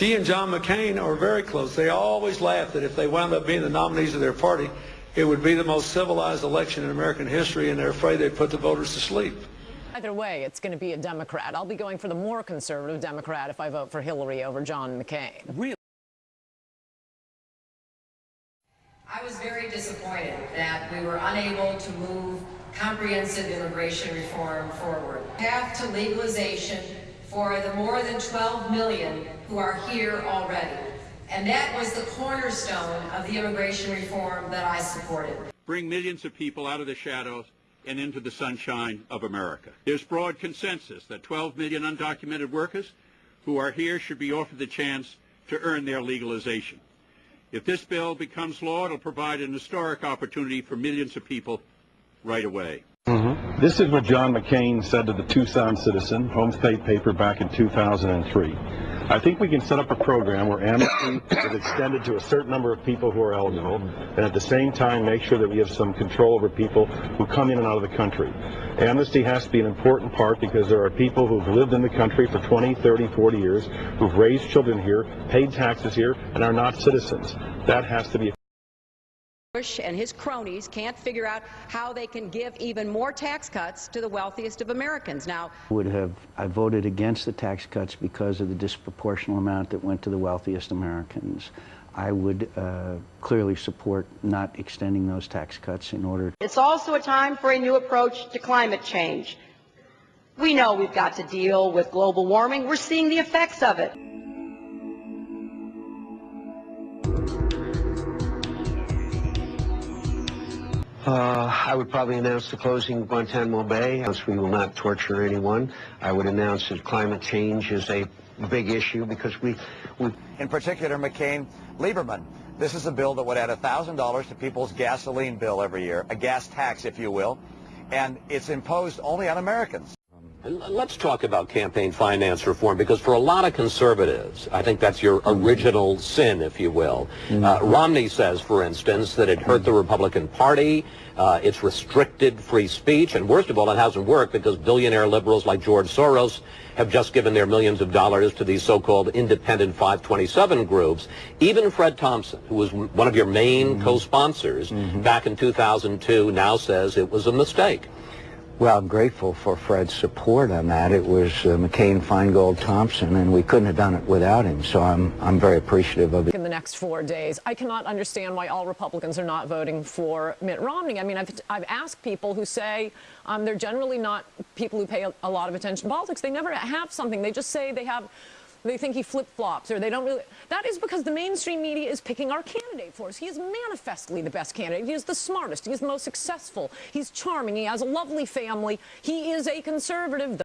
She and John McCain are very close. They always laugh that if they wound up being the nominees of their party, it would be the most civilized election in American history, and they're afraid they'd put the voters to sleep. Either way, it's going to be a Democrat. I'll be going for the more conservative Democrat if I vote for Hillary over John McCain. Really? I was very disappointed that we were unable to move comprehensive immigration reform forward. Path to legalization for the more than 12 million who are here already. And that was the cornerstone of the immigration reform that I supported. Bring millions of people out of the shadows and into the sunshine of America. There's broad consensus that 12 million undocumented workers who are here should be offered the chance to earn their legalization. If this bill becomes law, it'll provide an historic opportunity for millions of people right away. This is what John McCain said to the Tucson Citizen, home state paper, back in 2003. I think we can set up a program where amnesty is extended to a certain number of people who are eligible, and at the same time make sure that we have some control over people who come in and out of the country. Amnesty has to be an important part because there are people who've lived in the country for 20, 30, 40 years, who've raised children here, paid taxes here, and are not citizens. That has to be. Bush and his cronies can't figure out how they can give even more tax cuts to the wealthiest of Americans. Now, I voted against the tax cuts because of the disproportionate amount that went to the wealthiest Americans. I would clearly support not extending those tax cuts in order. It's also a time for a new approach to climate change. We know we've got to deal with global warming. We're seeing the effects of it. I would probably announce the closing of Guantanamo Bay. We will not torture anyone. I would announce that climate change is a big issue because we... In particular, Mccain Lieberman. This is a bill that would add $1,000 to people's gasoline bill every year, a gas tax, if you will, and it's imposed only on Americans. Let's talk about campaign finance reform, because for a lot of conservatives, I think that's your original sin, if you will. Romney says, for instance, that it hurt the Republican Party, it's restricted free speech, and worst of all, it hasn't worked because billionaire liberals like George Soros have just given their millions of dollars to these so-called independent 527 groups. Even Fred Thompson, who was one of your main co-sponsors back in 2002, now says it was a mistake. Well, I'm grateful for Fred's support on that. It was McCain, Finegold, Thompson, and we couldn't have done it without him, so I'm very appreciative of it. In the next 4 days, I cannot understand why all Republicans are not voting for Mitt Romney. I mean, I've asked people who say they're generally not people who pay a lot of attention to politics. They never have something. They just say they think he flip-flops, or they don't really. That is because the mainstream media is picking our candidate for us. He is manifestly the best candidate. He is the smartest. He is the most successful. He's charming. He has a lovely family. He is a conservative.